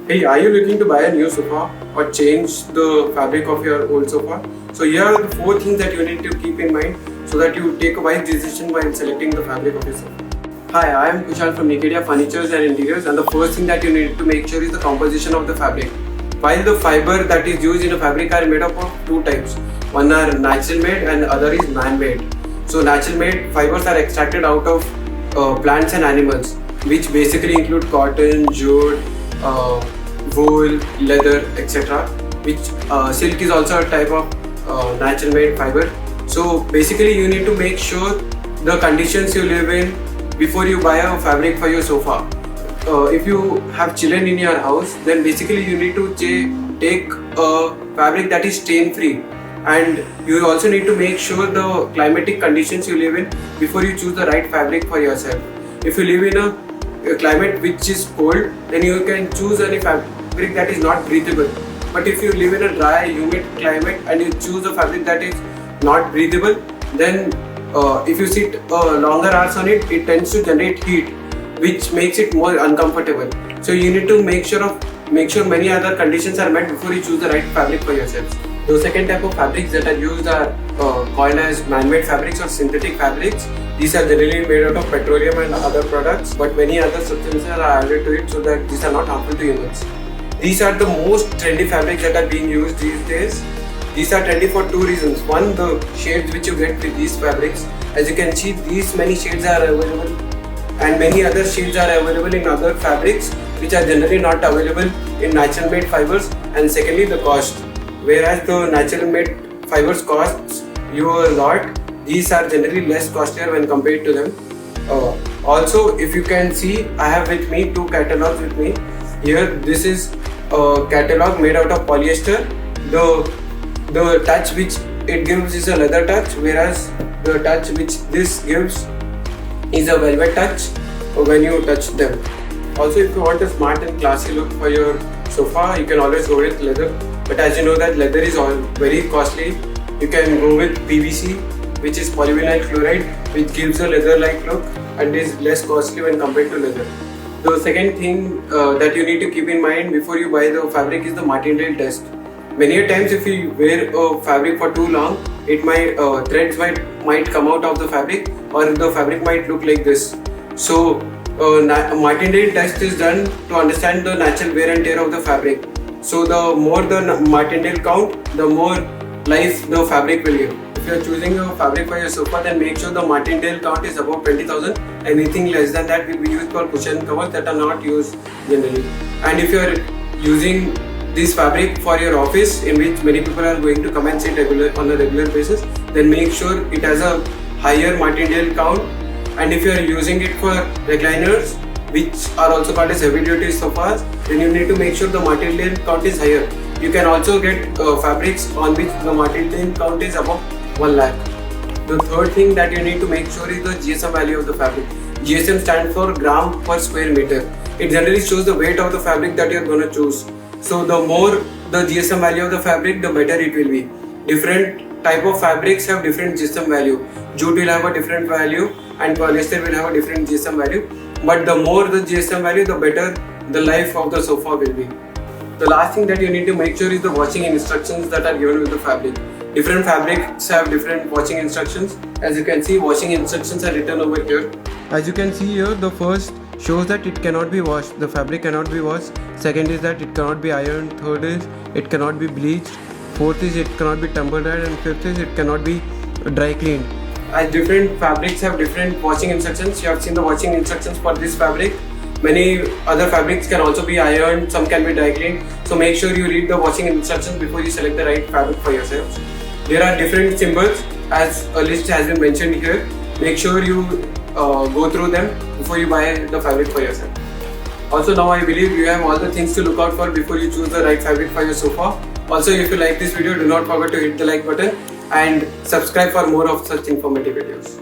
Hey, are you looking to buy a new sofa or change the fabric of your old sofa? So here are the 4 things that you need to keep in mind so that you take a wise decision while selecting the fabric of your sofa. Hi, I am Kushal from Neekedia Furnitures and Interiors, and the first thing that you need to make sure is the composition of the fabric. While the fiber that is used in a fabric are made up of 2 types. One are natural made and other is man made. So natural made fibers are extracted out of plants and animals, which basically include cotton, jute, wool, leather, etc. Which silk is also a type of natural made fiber. So basically you need to make sure the conditions you live in before you buy a fabric for your sofa. If you have children in your house, then basically you need to take a fabric that is stain free, and you also need to make sure the climatic conditions you live in before you choose the right fabric for yourself. If you live in a climate which is cold, then you can choose any fabric that is not breathable. But if you live in a dry, humid climate and you choose a fabric that is not breathable, then if you sit longer hours on it, it tends to generate heat, which makes it more uncomfortable. So you need to make sure many other conditions are met before you choose the right fabric for yourselves. The second type of fabrics that are used are called as man-made fabrics or synthetic fabrics. These are generally made out of petroleum and other products, but many other substances are added to it so that these are not harmful to humans. These are the most trendy fabrics that are being used these days. These are trendy for 2 reasons. One, the shades which you get with these fabrics. As you can see, these many shades are available, and many other shades are available in other fabrics which are generally not available in natural made fibers. And secondly, the cost. Whereas the natural made fibers costs you a lot, these are generally less costlier when compared to them. Also, if you can see, I have with me 2 catalogs with me. Here, this is a catalog made out of polyester. The touch which it gives is a leather touch, whereas the touch which this gives is a velvet touch when you touch them. Also, if you want a smart and classy look for your sofa, you can always go with leather. But as you know that leather is all very costly, you can go with PVC, which is polyvinyl chloride, which gives a leather-like look and is less costly when compared to leather. The second thing that you need to keep in mind before you buy the fabric is the martingale test. Many a times if you wear a fabric for too long, it might threads might come out of the fabric, or the fabric might look like this. So a martingale test is done to understand the natural wear and tear of the fabric. So the more the martingale count, the more life the fabric will give. If you are choosing a fabric for your sofa, then make sure the martingale count is above 20,000. Anything less than that will be used for cushion covers that are not used generally. And if you are using this fabric for your office, in which many people are going to come and sit on a regular basis, then make sure it has a higher martingale count. And if you are using it for recliners, which are also called as heavy duty sofas, then you need to make sure the martingale count is higher. You can also get fabrics on which the martingale count is above 1 lakh. The third thing that you need to make sure is the GSM value of the fabric. GSM stands for gram per square meter. It generally shows the weight of the fabric that you are going to choose. So the more the GSM value of the fabric, the better it will be. Different type of fabrics have different GSM value. Jute will have a different value and polyester will have a different GSM value. But the more the GSM value, the better the life of the sofa will be. The last thing that you need to make sure is the washing instructions that are given with the fabric. Different fabrics have different washing instructions. As you can see, washing instructions are written over here. As you can see here, the first shows that it cannot be washed. The fabric cannot be washed. Second is that it cannot be ironed. Third is it cannot be bleached. Fourth is it cannot be tumble dried. And fifth is it cannot be dry cleaned. As different fabrics have different washing instructions, you have seen the washing instructions for this fabric. Many other fabrics can also be ironed, some can be dry cleaned. So make sure you read the washing instructions before you select the right fabric for yourselves. There are different symbols, as a list has been mentioned here. Make sure you go through them before you buy the fabric for yourself. Also, now I believe you have all the things to look out for before you choose the right fabric for your sofa. Also, if you like this video, do not forget to hit the like button and subscribe for more of such informative videos.